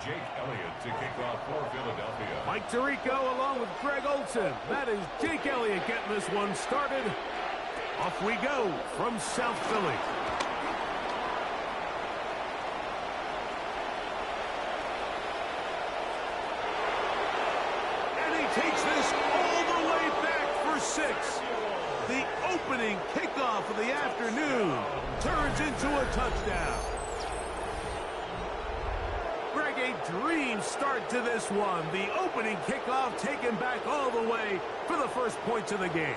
Jake Elliott to kick off for Philadelphia. Mike Tirico along with Greg Olson. That is Jake Elliott getting this one started. Off we go from South Philly. And he takes this all the way back for 6. The opening kickoff of the afternoon turns into a touchdown. Greg, a dream start to this one. The opening kickoff taken back all the way for the first points of the game.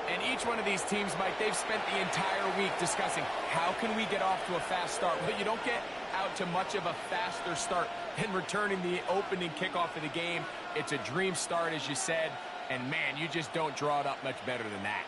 And each one of these teams, Mike, they've spent the entire week discussing how can we get off to a fast start. Well, you don't get out to much of a faster start than returning the opening kickoff of the game. It's a dream start, as you said, and man, you just don't draw it up much better than that.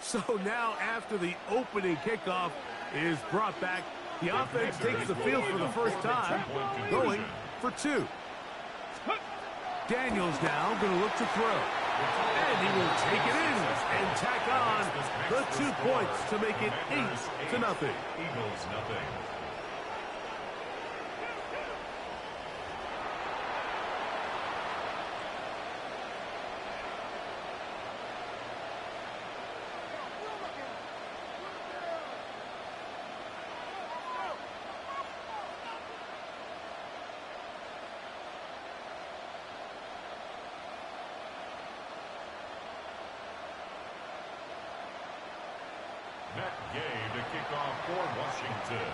So now after the opening kickoff is brought back, the offense takes the field for the first time, going for 2. Daniels now going to look to throw. And he will take it in and tack on the 2 points to make it 8-0. Eagles nothing. Matt Gay to kick off for Washington.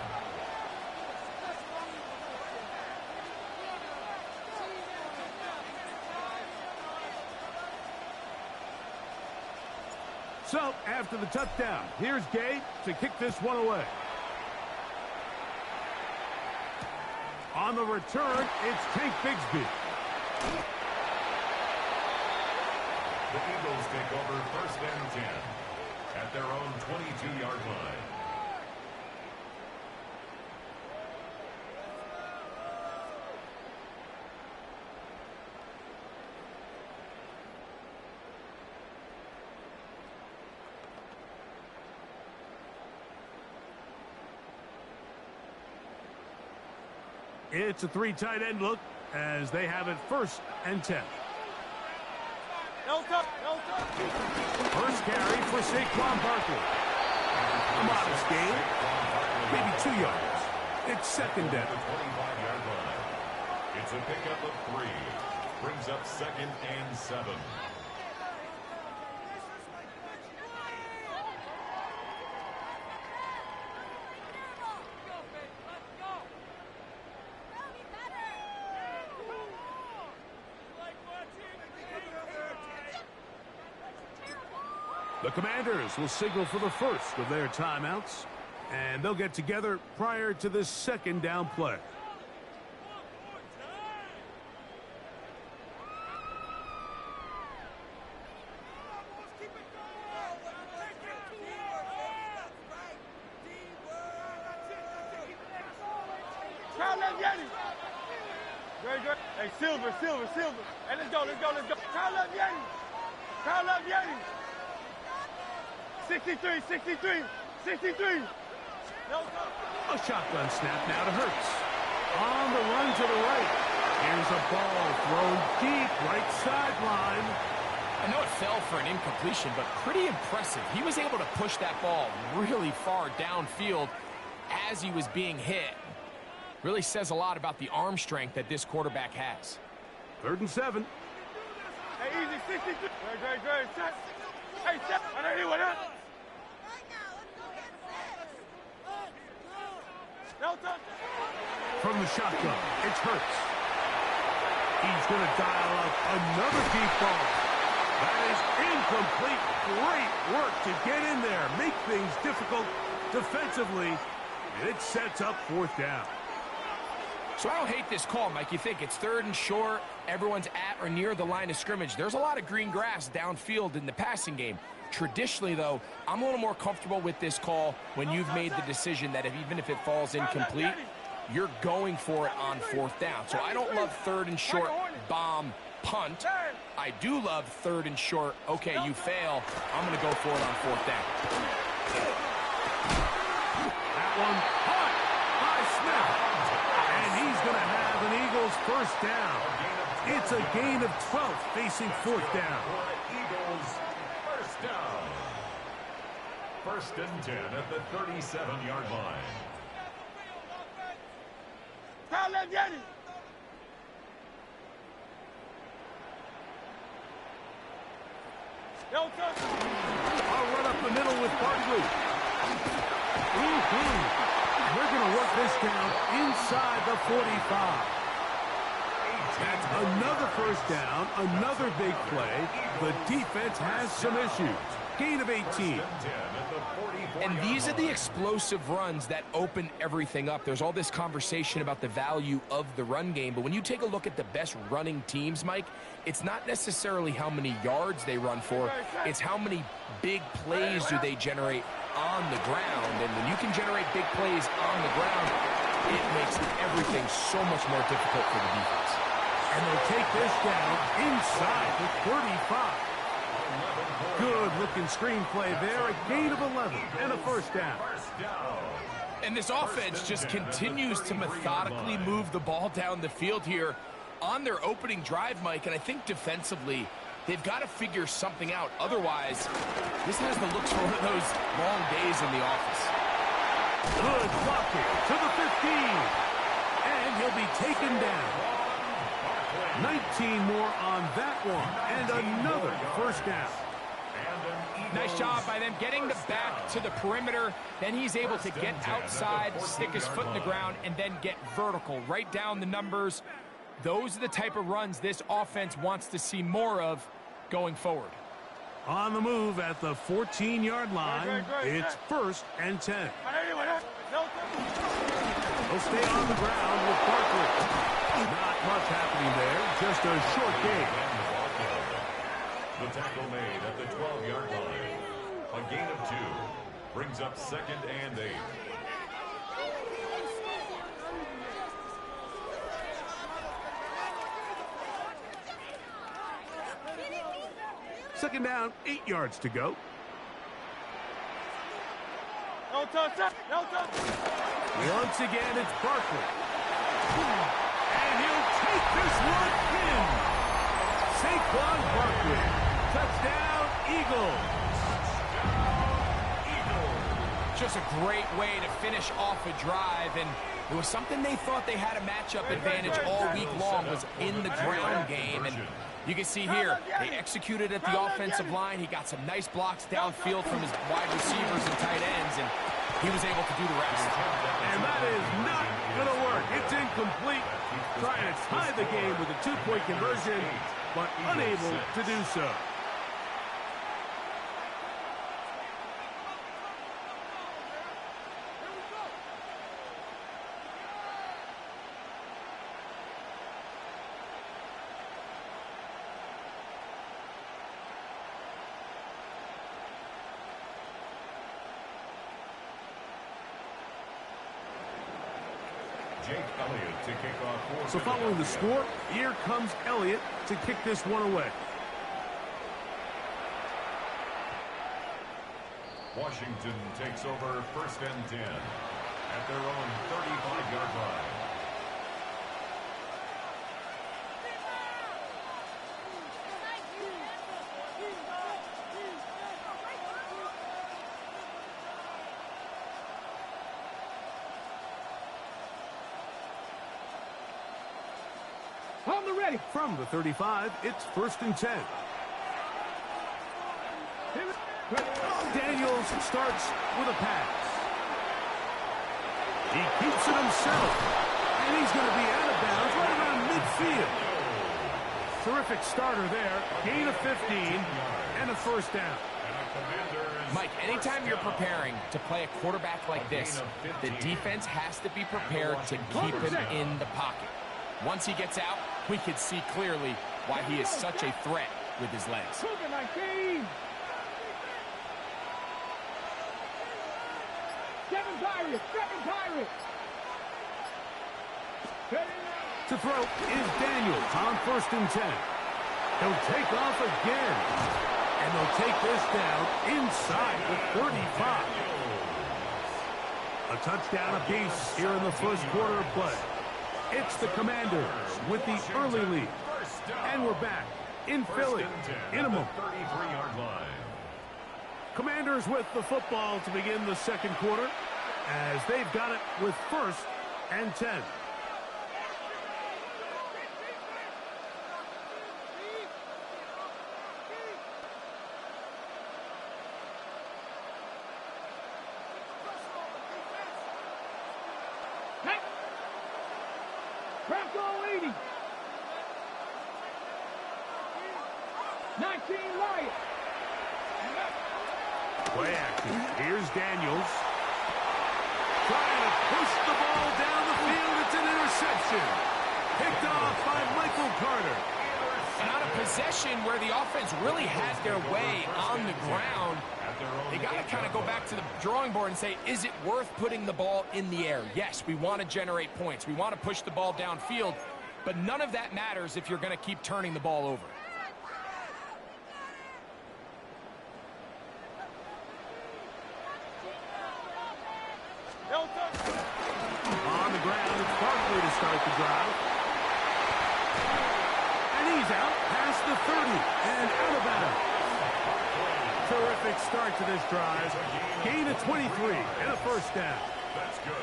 So, after the touchdown, here's Gay to kick this one away. On the return, it's Tank Bigsby. The Eagles take over 1st and 10 at their own 22-yard line. It's a 3 tight end look as they have it 1st and 10. First carry for Saquon Barkley. A modest gain, maybe 2 yards. It's 2nd down. The 25-yard line. It's a pickup of 3. Brings up 2nd and 7. The Commanders will signal for the first of their timeouts, and they'll get together prior to this 2nd down play. Hey, Silver. Hey, let's go. Kyle up, Yeti. 63. A shotgun snap now to Hurts. On the run to the right. Here's a ball thrown deep right sideline. I know it fell for an incompletion, but pretty impressive. He was able to push that ball really far downfield as he was being hit. Really says a lot about the arm strength that this quarterback has. 3rd and 7. Hey, easy, 63. Great. Set. Hey, set. I know he went up. From the shotgun, it's Hurts. He's going to dial up another deep ball. That is incomplete. Great work to get in there. Make things difficult defensively. And it sets up 4th down. So I don't hate this call, Mike. You think it's 3rd and short. Everyone's at or near the line of scrimmage. There's a lot of green grass downfield in the passing game. Traditionally, though, I'm a little more comfortable with this call when you've made the decision that even if it falls incomplete, you're going for it on 4th down. So I don't love 3rd and short bomb punt. I do love 3rd and short. Okay, you fail. I'm going to go for it on 4th down. That one caught by Smith. And he's going to have an Eagles 1st down. It's a gain of 12 facing 4th down. Eagles 1st down. 1st and 10 at the 37-yard line. Let's get it. I'll run up the middle with Barkley. We're going to work this down inside the 45. That's another 1st down, another big play. The defense has some issues. Gain of 18. And these are the explosive runs that open everything up. There's all this conversation about the value of the run game, but when you take a look at the best running teams, Mike, it's not necessarily how many yards they run for, it's how many big plays do they generate on the ground. And when you can generate big plays on the ground, it makes everything so much more difficult for the defense. And they'll take this down inside the 35. Good-looking screenplay there, a gain of 11 and a 1st down. And this offense just continues to methodically move the ball down the field here on their opening drive, Mike, and I think defensively they've got to figure something out. Otherwise, this has the looks for one of those long days in the office. Good blocking to the 15. And he'll be taken down. 19 more on that one, and another 1st down. Nice job by them getting the back to the perimeter. Then he's able to get outside, stick his foot in the ground, and then get vertical. Right down the numbers. Those are the type of runs this offense wants to see more of going forward. On the move at the 14-yard line, it's 1st and 10. They'll stay on the ground with Barkley. Not much happening there, just a short gain. The tackle made at the 12-yard line. A gain of 2 brings up 2nd and 8. Second down, 8 yards to go. Once again, it's Barkley. And he'll take this one in. Saquon Barkley. Touchdown, Eagles. Just a great way to finish off a drive, and it was something they thought they had a matchup advantage all week long, was in the ground game. And you can see here, they executed at the offensive line. He got some nice blocks downfield from his wide receivers and tight ends, and he was able to do the rest. And that is not going to work. It's incomplete. Trying to tie the game with a 2-point conversion, but unable to do so. Jake Elliott to kick off. So following the score, here comes Elliott to kick this one away. Washington takes over 1st and 10 at their own 35-yard line. On the ready. From the 35, it's 1st and 10. Daniels starts with a pass. He keeps it himself. And he's going to be out of bounds right around midfield. Terrific starter there. Gain of 15 and a 1st down. Mike, anytime you're preparing to play a quarterback like this, the defense has to be prepared to keep him in the pocket. Once he gets out, we can see clearly why he is such a threat with his legs. To throw is Daniels on 1st and 10. He'll take off again. And they'll take this down inside the 35. A touchdown apiece here in the first quarter of play. It's the Commanders with the early lead. And we're back in Philly in a moment. 33-yard line. Commanders with the football to begin the second quarter as they've got it with 1st and 10. Bronco 80. 19 Lions. Play action. Here's Daniels. Trying to push the ball down the field. It's an interception. Picked off by Michael Carter. And on a possession where the offense really had their way on the ground, they got to kind of go back to the drawing board and say, is it worth putting the ball in the air? Yes, we want to generate points. We want to push the ball downfield, but none of that matters if you're going to keep turning the ball over. On the ground, it's Barkley to start the drive. And he's out past the 30 and out of bounds. Terrific start to this drive. Gain of 23 and a first down. That's good.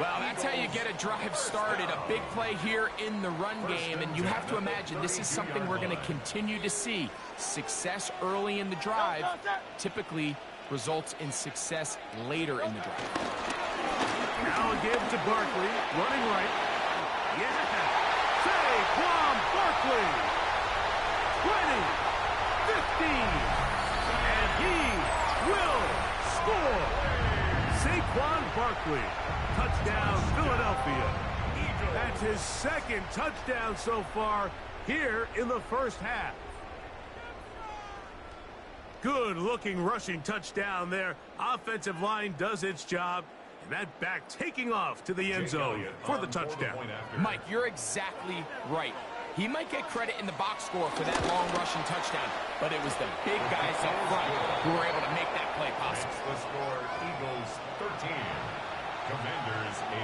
Well, that's how you get a drive started. A big play here in the run game, and you have to imagine this is something we're going to continue to see. Success early in the drive typically results in success later in the drive. Now a give to Barkley, running right. Yeah! Saquon Barkley! 20, 15, and he will score! Saquon Barkley, touchdown Philadelphia. That's his 2nd touchdown so far here in the first half. Good-looking rushing touchdown there. Offensive line does its job. And that back taking off to the end zone for the touchdown. Mike, you're exactly right. He might get credit in the box score for that long rushing touchdown, but it was the big guys up front who were able to make that play possible. The score, Eagles 13, Commanders 8.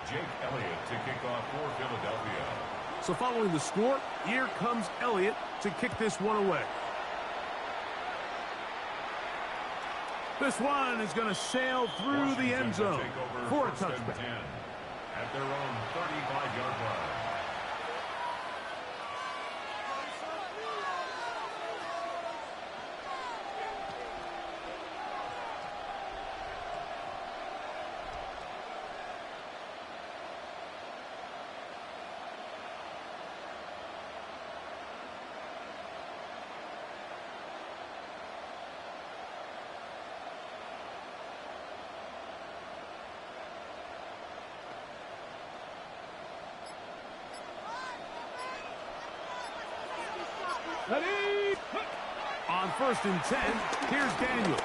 Jake Elliott to kick off for Philadelphia. So following the score, here comes Elliott to kick this one away. This one is going to sail through the end zone for a touchback. At their own 35-yard line. On 1st and 10, here's Daniel.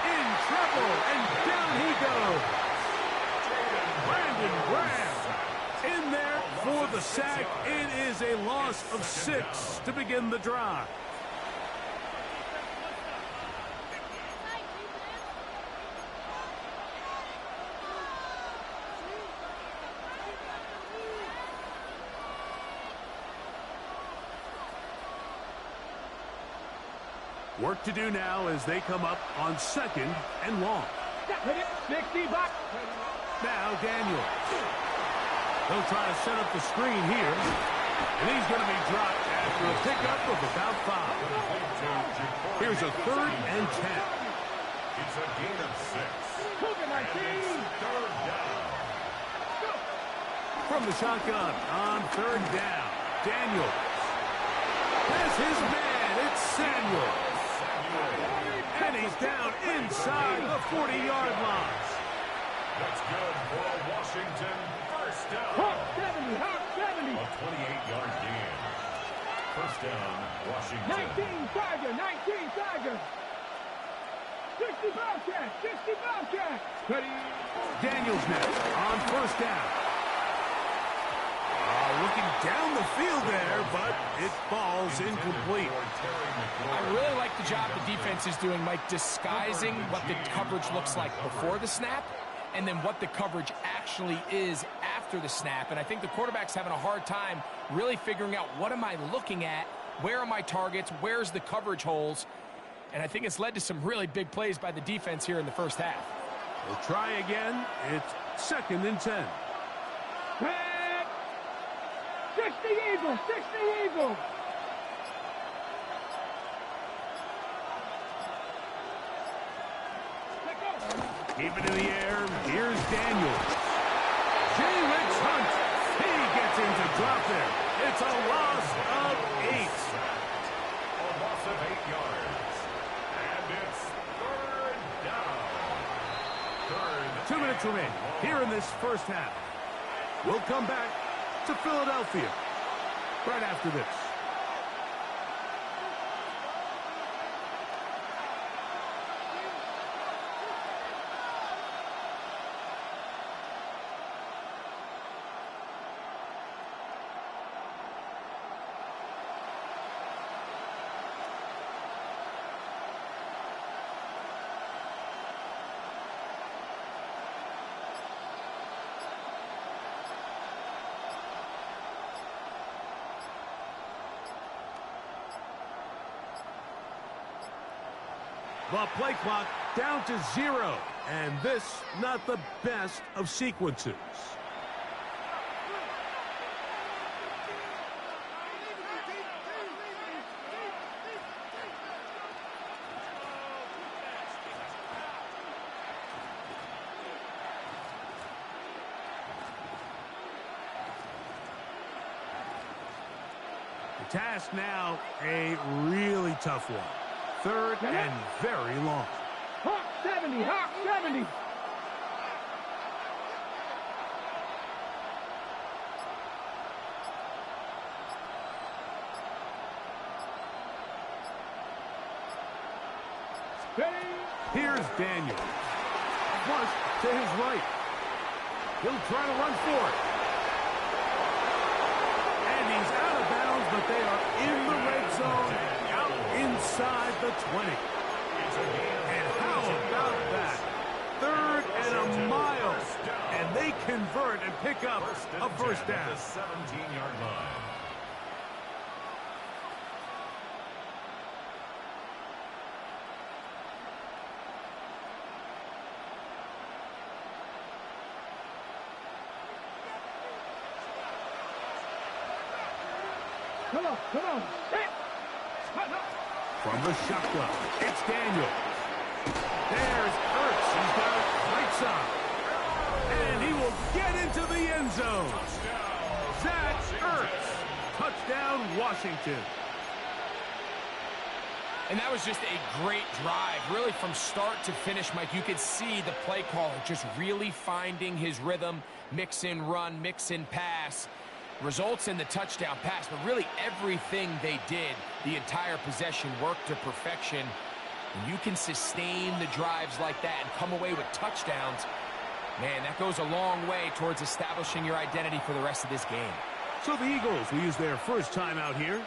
In trouble, and down he goes. Brandon Graham in there for the sack. It is a loss of 6 to begin the drive. Work to do now as they come up on 2nd and long. Now Daniel. He'll try to set up the screen here. And he's going to be dropped after a pickup of about 5. Here's a 3rd and 10. It's a gain of 6. And 3rd down. From the shotgun on 3rd down. Daniel. That's his man. It's Samuel. And he's down inside the 40-yard line. That's good for a Washington first down. Hawk 70, Hawk 70. A 28-yard gain. First down, Washington. 19 Tiger, 19 Tiger. 60 Bobcat, 60 Bobcat. Ready. Daniels next on first down. Looking down the field there, but it falls incomplete. I really like the job the defense is doing, Mike, disguising what the coverage looks like before the snap and then what the coverage actually is after the snap. And I think the quarterback's having a hard time really figuring out what am I looking at, where are my targets, where's the coverage holes. And I think it's led to some really big plays by the defense here in the first half. We'll try again. It's 2nd and 10. 60 Eagle, 60 Eagle. Keep it in the air. Here's Daniels. Jalen Hunt. He gets into drop there. It's a loss of 8. A loss of 8 yards. And it's 3rd down. 2 minutes remain here in this first half. We'll come back to Philadelphia right after this. The play clock down to 0, and this not the best of sequences. The task now, a really tough one. 3rd and very long. Hawk 70, Hawk 70. Here's Daniel. Flush to his right. He'll try to run for it. And he's out of bounds, but they are in the red zone, out inside the 20. And how about that? 3rd and a mile. And they convert and pick up a first down. The 17-yard line. Come on, come on. From the shotgun, it's Daniel. There's Ertz. He's got it right side. And he will get into the end zone. Zach Ertz. Touchdown, Washington. And that was just a great drive. Really from start to finish, Mike, you could see the play caller just really finding his rhythm. Mix in run, mix in pass. Results in the touchdown pass, but really everything they did, the entire possession worked to perfection. When you can sustain the drives like that and come away with touchdowns, man, that goes a long way towards establishing your identity for the rest of this game. So the Eagles will use their first time out here,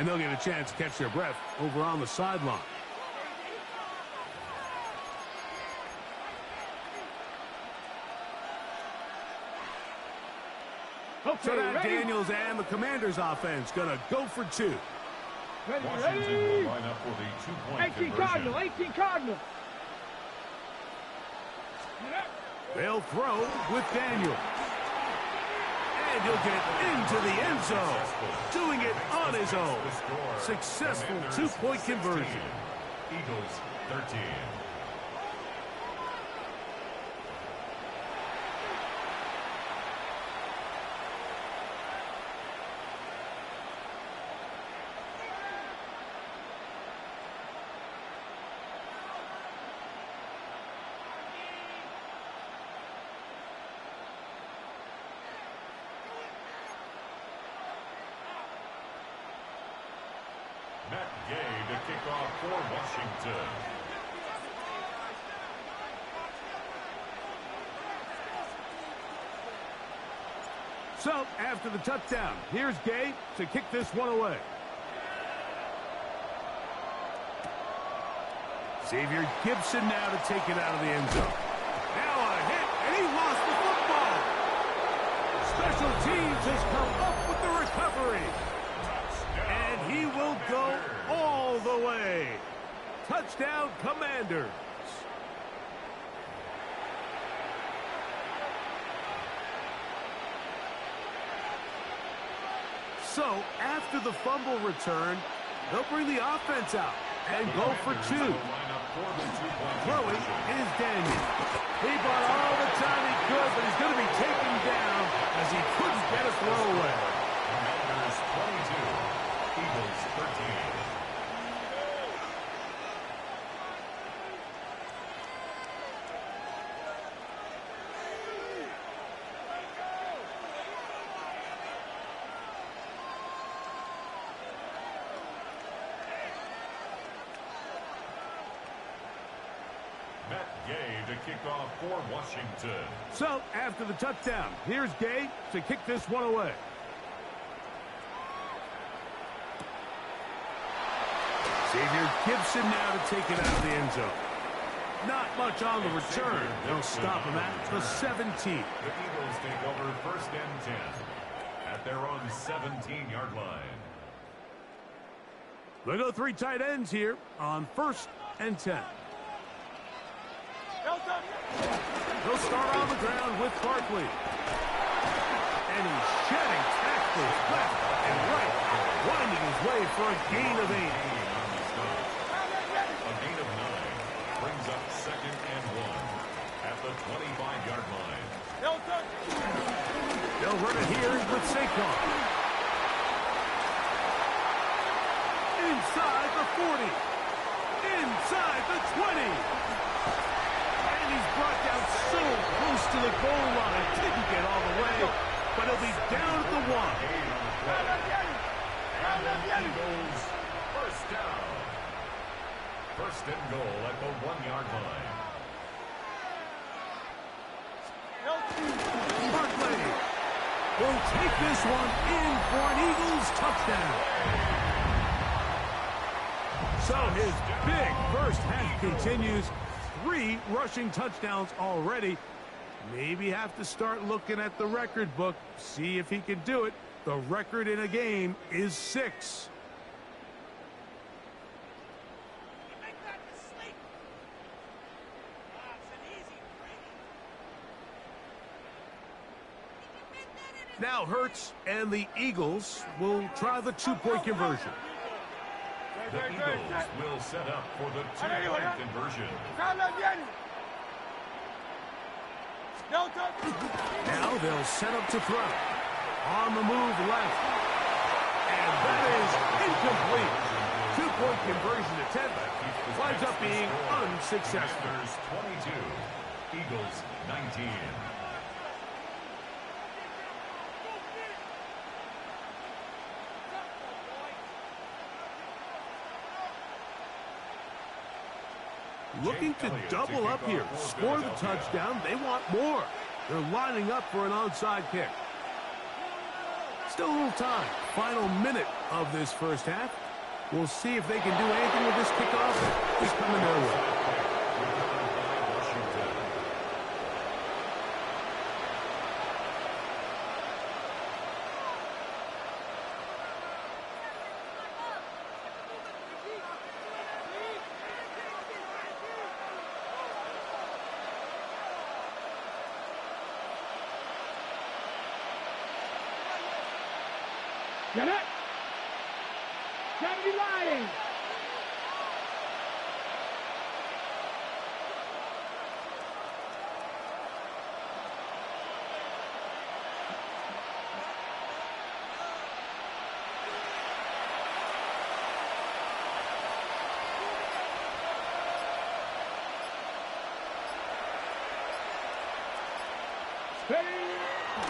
and they'll get a chance to catch their breath over on the sideline. So now Daniels and the Commanders offense going to go for 2. Washington will line up with a 2-point 18 conversion. Cardinal, 18 Cardinal. They'll throw with Daniels. And he'll get into the end zone, doing it on his own. Successful 2-point conversion. Eagles 13. Matt Gay to kick off for Washington. So, after the touchdown, here's Gay to kick this one away. Xavier Gibson now to take it out of the end zone. Now a hit, and he lost the football. Special teams has come up with the recovery. And he will go all the way. Touchdown, Commanders. So, after the fumble return, they'll bring the offense out and go for two. Throwing is Daniel. He bought all the time he could, but he's going to be taken down as he couldn't get a throw away. Commanders 22, Eagles 13. Matt Gay to kick off for Washington. So, after the touchdown, here's Gay to kick this one away. Xavier Gibson now to take it out of the end zone. Not much on the return. They'll stop him at the 17. The Eagles take over 1st and 10 at their own 17-yard line. They go three tight ends here on 1st and 10. They'll start on the ground with Barkley. And he's shedding tackles left and right, winding his way for a gain of 8. A gain of 9 brings up 2nd and 1 at the 25-yard line. They'll run it here with Saquon. Inside the 40. Inside the 20. He's brought down so close to the goal line. Didn't get all the way, but he'll be down at the 1. And Eagles first down. 1st and goal at the 1-yard line. Barkley will take this one in for an Eagles touchdown. So his big first half continues. 3 rushing touchdowns already. Maybe have to start looking at the record book, see if he can do it. The record in a game is 6. Now Hurts and the Eagles will try the 2-point conversion. The Eagles will set up for the 2-point conversion. Now they'll set up to throw. On the move left. And that is incomplete. 2-point conversion attempt winds up being unsuccessful. Commanders 22, Eagles 19. Looking to double up here. Score the touchdown. They want more. They're lining up for an onside kick. Still a little time. Final minute of this first half. We'll see if they can do anything with this kickoff. It's coming their way. Get it? Gotta be lying.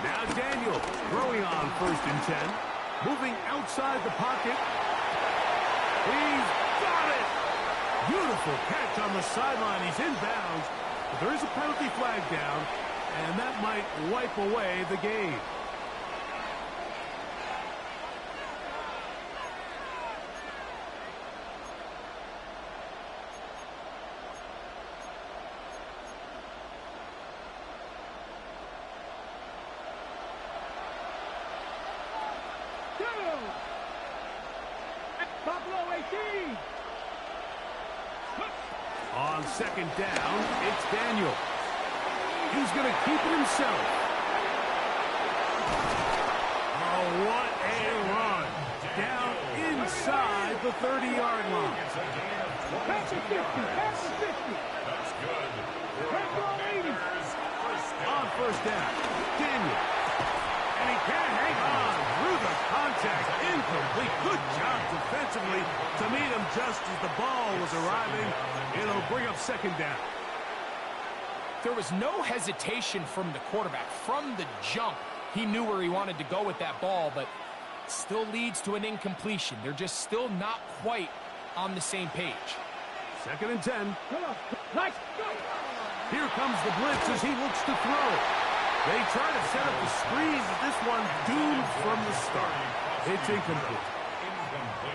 Now Daniel throwing on 1st and 10. Moving outside the pocket. He's got it! Beautiful catch on the sideline. He's in bounds. But there is a penalty flag down, and that might wipe away the game. On second down, it's Daniel. He's going to keep it himself. Oh, what a run. Down inside the 30-yard line. Pass the 50. Pass the 50. That's good. On first down, Daniel. And he can't hang on through the contact. Incomplete. Good job defensively to meet him just as the ball was arriving. It'll bring up second down. There was no hesitation from the quarterback. From the jump, he knew where he wanted to go with that ball, but still leads to an incompletion. They're just still not quite on the same page. Second and 10. Nice. Here comes the blitz as he looks to throw. They try to set up the screen, but this one doomed from the start. It's incomplete.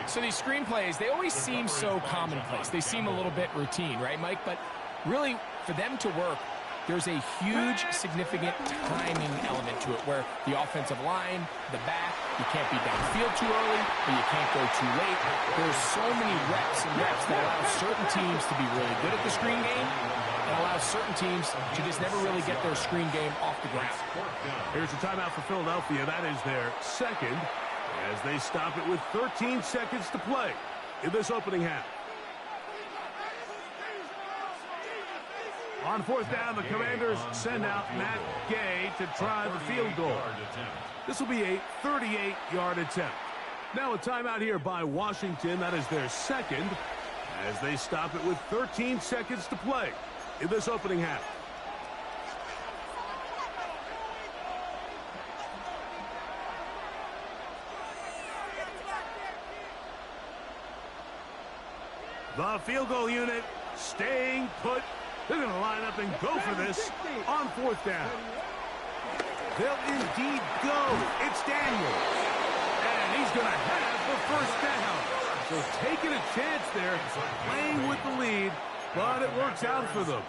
So these screen plays, they always seem so commonplace. They seem a little bit routine, right, Mike? But really, for them to work, there's a huge, significant timing element to it where the offensive line, the back, you can't be downfield too early, but you can't go too late. There's so many reps and reps that allow certain teams to be really good at the screen game and allows certain teams to just never really get their screen game off the ground. Here's a timeout for Philadelphia. That is their second as they stop it with 13 seconds to play in this opening half. On fourth down, the Commanders send out Matt Gay to try the field goal. This will be a 38-yard attempt. Now a timeout here by Washington. That is their second as they stop it with 13 seconds to play in this opening half. The field goal unit staying put. They're going to line up and go for this on fourth down. They'll indeed go. It's Daniel. And he's going to have the first down. So taking a chance there, playing with the lead, but it works out for them.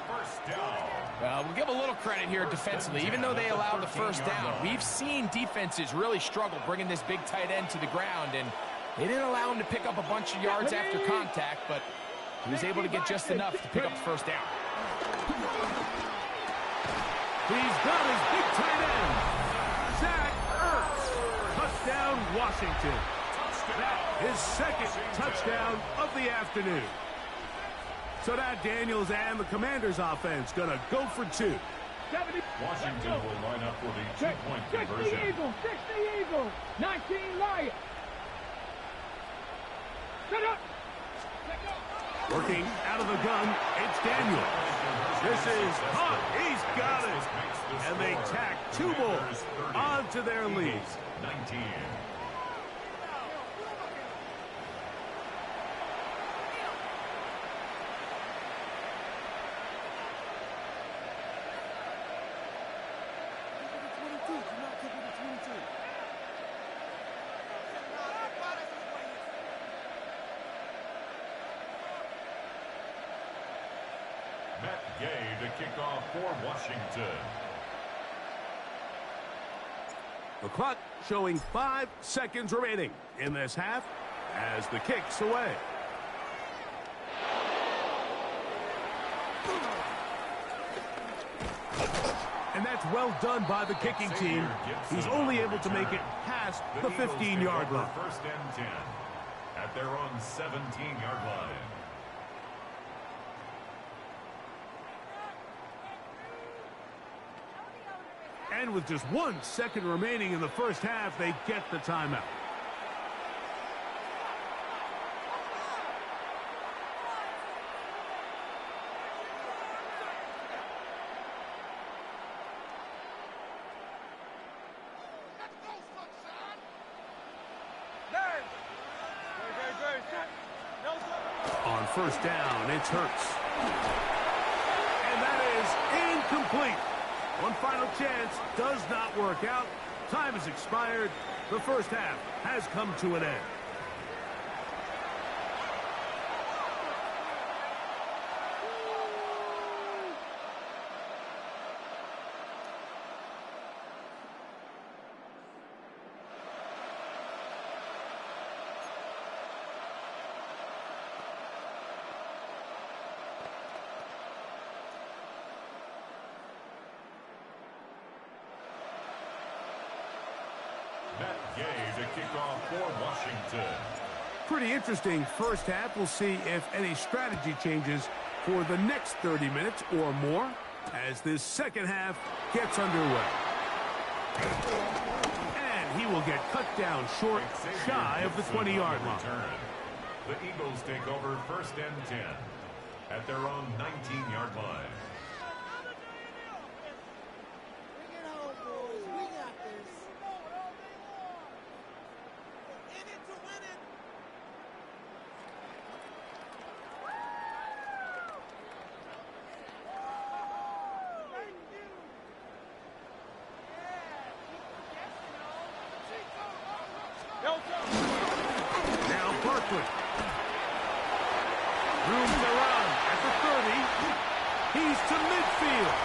Well, we'll give a little credit here defensively. Even though they allowed the first down, we've seen defenses really struggle bringing this big tight end to the ground, and they didn't allow him to pick up a bunch of yards after contact, but he was able to get just enough to pick up the first down. He's got his big tight end, Zach Ertz. Touchdown, Washington. That is second touchdown of the afternoon. So now Daniels and the Commanders offense going to go for two. Washington will line up for the two-point conversion. 60 Eagles, 19 Lions. Set up. Working out of the gun, it's Daniel. This is caught. He's got it. And they tack two more onto their lead. 19. Matt Gay to kick off for Washington. The clock showing 5 seconds remaining in this half as the kick's away. And that's well done by the kicking team. He's only able to make it past the 15-yard line. First and 10 at their own 17-yard line. And with just 1 second remaining in the first half, they get the timeout. On first down, it's Hurts. And that is incomplete. One final chance does not work out. Time has expired. The first half has come to an end. To kick off for Washington. Pretty interesting first half. We'll see if any strategy changes for the next 30 minutes or more as this second half gets underway. And he will get cut down short, shy of the 20-yard line. The Eagles take over first and 10 at their own 19-yard line. Now Barkley. Room to run at the 30. He's to midfield.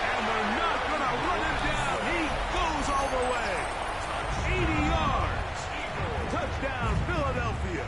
And they're not going to run him down. He goes all the way. 80 yards. Touchdown, Philadelphia.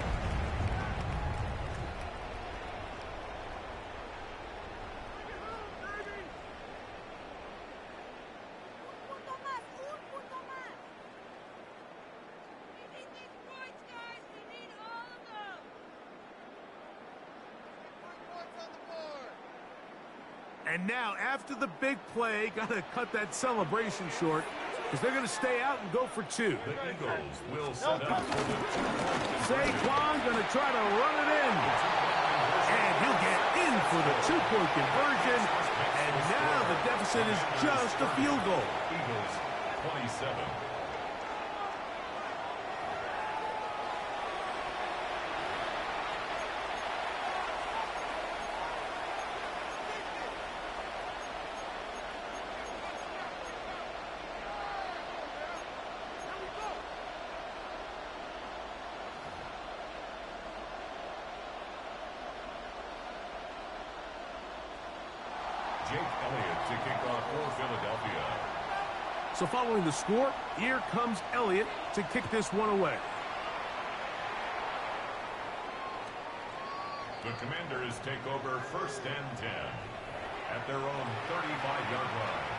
And now, after the big play, got to cut that celebration short because they're going to stay out and go for two. The Eagles will set up for the 2-point. Saquon going to try to run it in. And he'll get in for the 2-point conversion. And now the deficit is just a field goal. Eagles 27. Jake Elliott to kick off for Philadelphia. So following the score, here comes Elliott to kick this one away. The Commanders take over first and 10 at their own 35-yard line.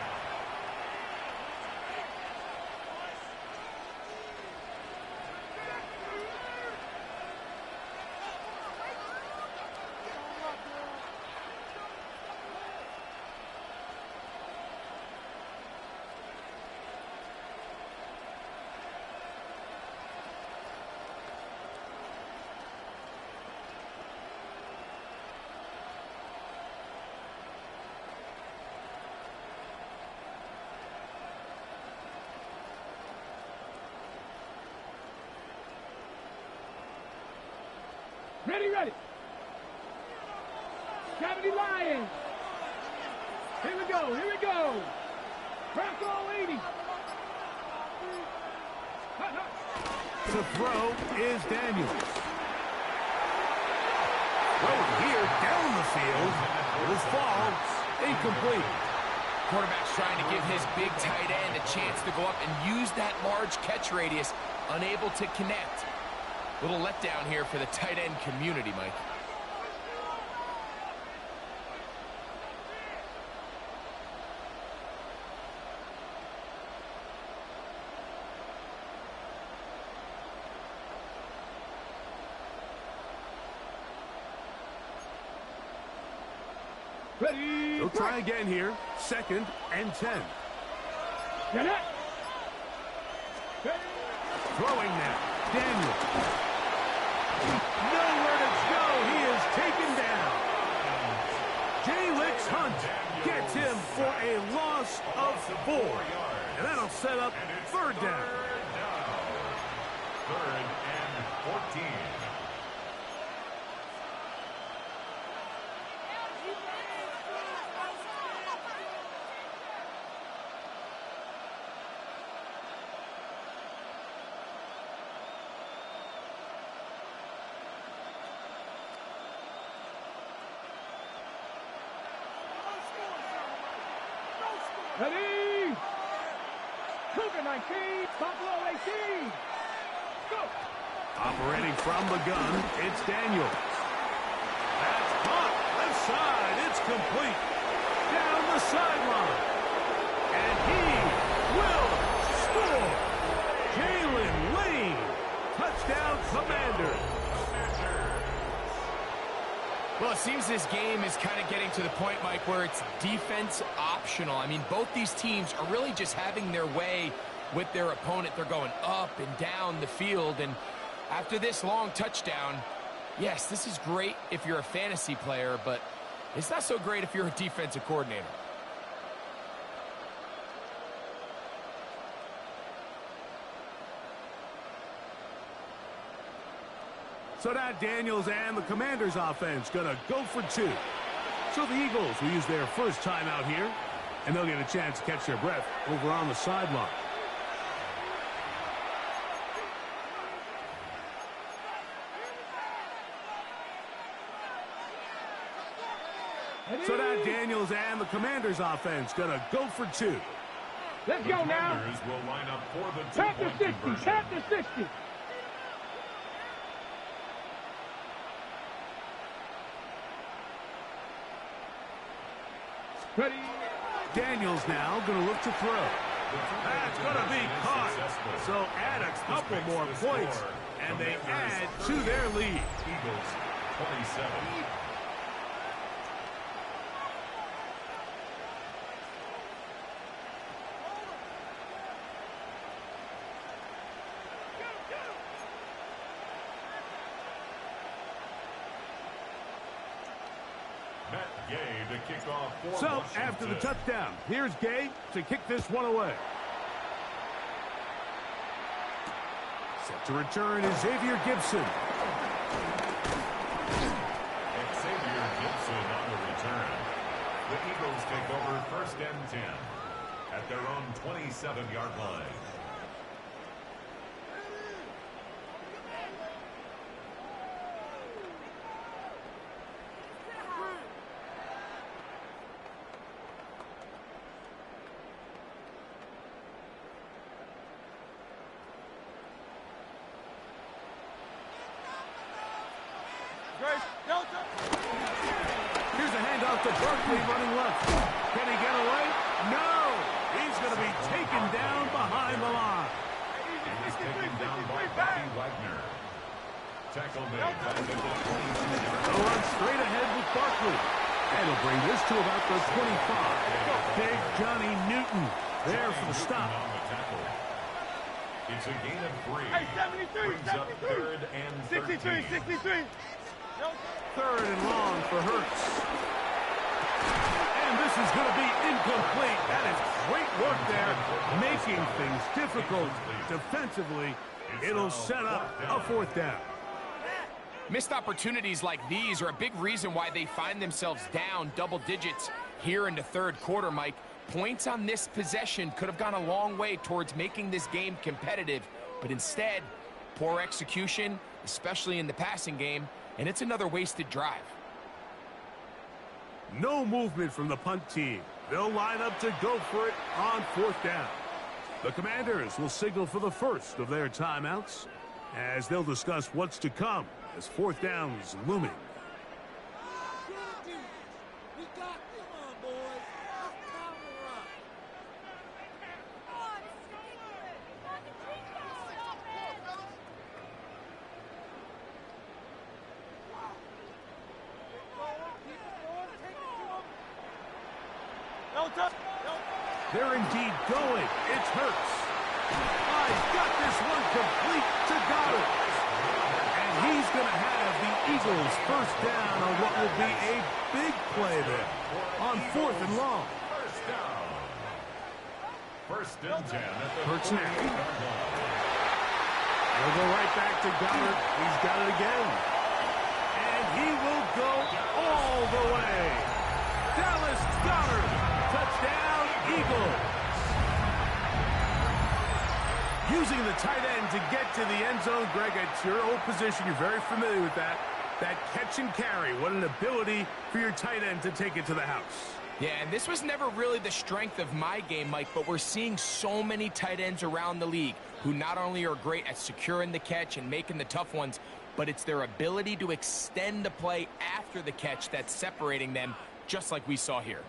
Ready, ready. Cavity Lions. Here we go, here we go. Crack all 80. To throw is Daniels. Throw here down the field. Will fall. Incomplete. Quarterback's trying to give his big tight end a chance to go up and use that large catch radius. Unable to connect. Little letdown here for the tight end community, Mike. Ready. They'll try again here. Second and 10. Get it. Throwing now. Daniel. Nowhere to go. He is taken down. Jalix Hunt gets him for a loss of 4. And that'll set up third down. 3rd and 14. Ready? Cougar 19, Buffalo 18. Go! Operating from the gun, it's Daniels. That's caught. Left side. It's complete. Down the sideline. And he will score. Jalen Lane. Touchdown, Commanders. Well, it seems this game is kind of getting to the point, Mike, where it's defense optional. I mean, both these teams are really just having their way with their opponent. They're going up and down the field, and after this long touchdown, yes, this is great if you're a fantasy player, but it's not so great if you're a defensive coordinator. So now Daniels and the Commanders offense going to go for 2. So the Eagles will use their first timeout here, and they'll get a chance to catch their breath over on the sideline. So now Daniels and the Commanders offense going to go for 2. Let's go now. Commanders will line up for the Tap to 60, conversion. tap to 60. Ready? Daniels now going to look to throw. That's going to be caught. So add a couple more points, and they add to their lead. Eagles 27. To kick off for So, Washington. after the touchdown, here's Gay to kick this one away. Set to return is Xavier Gibson. Xavier Gibson on the return. The Eagles take over 1st and 10 at their own 27-yard line. Here's a handoff to Barkley running left. Can he get away? No! He's going to be taken down behind the line. He was taken down by Bobby Wagner. Tackle made by the 22-yard They'll run straight ahead with Barkley. And he'll bring this to about the 25. Big Johnny Newton there for the stop. On the tackle. It's a gain of 3. Hey, 73, Brings up 3rd and 13. 63, 63. 3rd and long for Hurts. And this is going to be incomplete. That is great work there, making things difficult defensively. It'll set up a 4th down. Missed opportunities like these are a big reason why they find themselves down double digits here in the 3rd quarter, Mike. Points on this possession could have gone a long way towards making this game competitive, but instead, poor execution, especially in the passing game, and it's another wasted drive. No movement from the punt team. They'll line up to go for it on 4th down. The Commanders will signal for the first of their timeouts as they'll discuss what's to come as 4th down is looming. They're indeed going. It's Hurts. He's got this one complete to Goddard. And he's going to have the Eagles first down on what will be a big play there on 4th and long. First down. 1st and 10 at the Hurts now. 48-yard line. He'll go right back to Goddard. He's got it again. And he will go all the way. Dallas Goddard. Touchdown, Eagles. Using the tight end to get to the end zone, Greg, it's your old position. You're very familiar with that. That catch and carry. What an ability for your tight end to take it to the house. Yeah, and this was never really the strength of my game, Mike, but we're seeing so many tight ends around the league who not only are great at securing the catch and making the tough ones, but it's their ability to extend the play after the catch that's separating them, just like we saw here.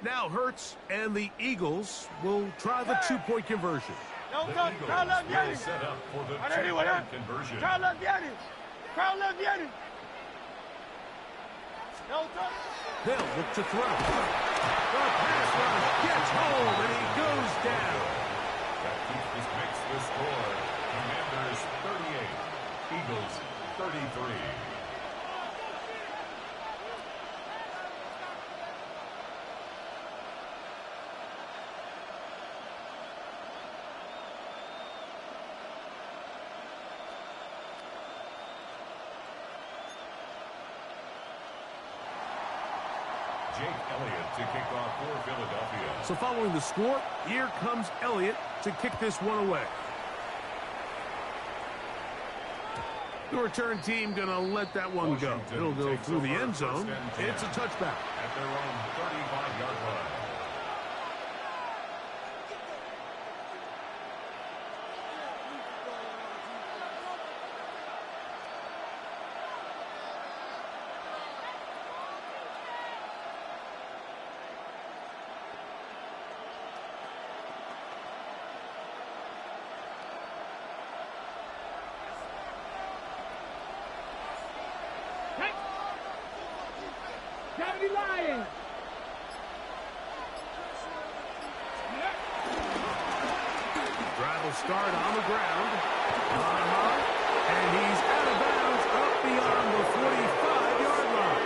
Now Hurts and the Eagles will try the two-point conversion. No, The no, Eagles crowd left will Yanni. set up for the I don't two-point conversion. Crowd left Yanni. Crowd left Yanni. No, touch. They'll look to throw. The pass rush gets home, and he goes down. That makes the score. Commanders 38, Eagles 33. Jake Elliott to kick off for Philadelphia. So following the score, here comes Elliott to kick this one away. The return team going to let that one go. Washington It'll go takes through the over end zone. first and 10 It's a touchback. at their own 35-yard line. Johnny Lion. Drive will start on the ground. And he's out of bounds up beyond the 45-yard line.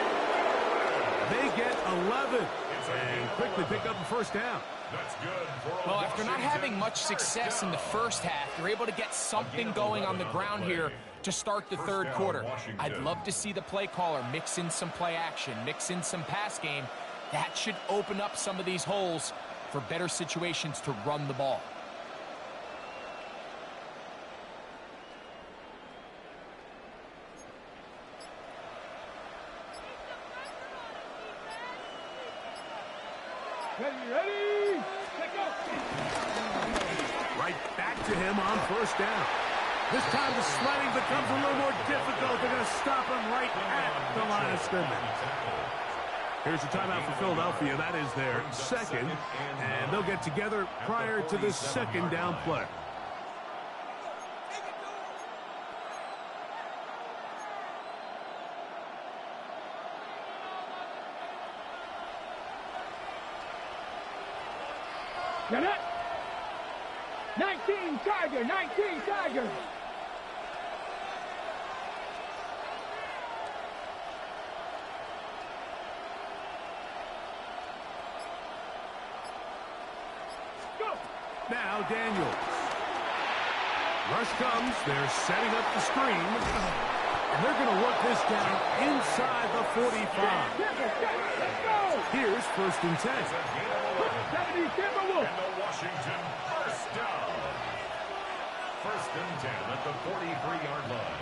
They get 11 and quickly pick up a first down. That's good for Well, after not having much success in the first half, they're able to get something going on the ground here to start the third quarter. I'd love to see the play caller mix in some play action, mix in some pass game. That should open up some of these holes for better situations to run the ball. Ready. Let go. Right back to him on first down. This time the sledding becomes a little more difficult. They're going to stop him right at the line of scrimmage. Here's the timeout for Philadelphia. That is their second, and they'll get together prior to the second down play. Get it. 19 Tiger. 19 Tiger. Now Daniels. Rush comes. They're setting up the screen. And they're going to work this down inside the 45. Let's go. Here's first and 10. 70 Timberwolves. And the Washington first down. First and 10 at the 43-yard line.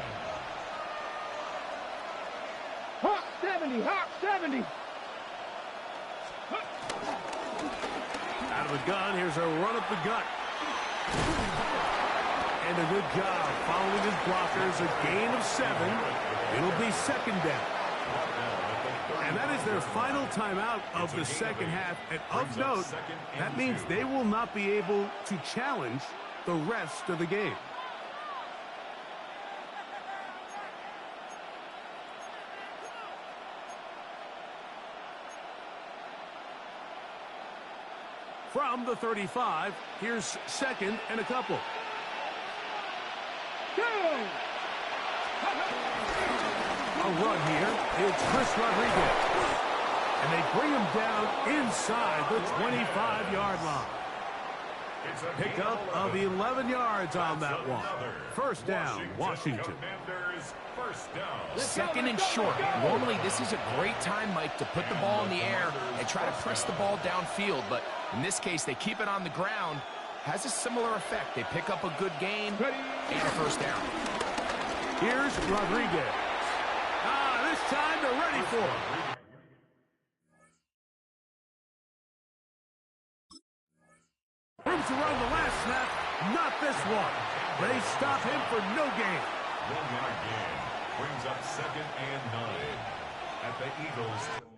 Hawk 70. Hawk 70. Out of the gun, here's a run up the gut. And a good job following his blockers, a gain of 7. It'll be second down. And that is their final timeout of the second half. And of note, that means they will not be able to challenge the rest of the game. From the 35, here's second and a couple. A run here. It's Chris Rodriguez. And they bring him down inside the 25-yard line. It's a Pickup of 11 yards on that one. First down, Washington. Commanders, first down. Second and short. Normally, this is a great time, Mike, to put the ball in the air and try to press the ball downfield. But in this case, they keep it on the ground. Has a similar effect. They pick up a good gain and a first down. Here's Rodriguez. This time they're ready for it. Room to run the last snap. Not this one. They stop him for no gain. 1 yard gain brings up 2nd and 9 at the Eagles'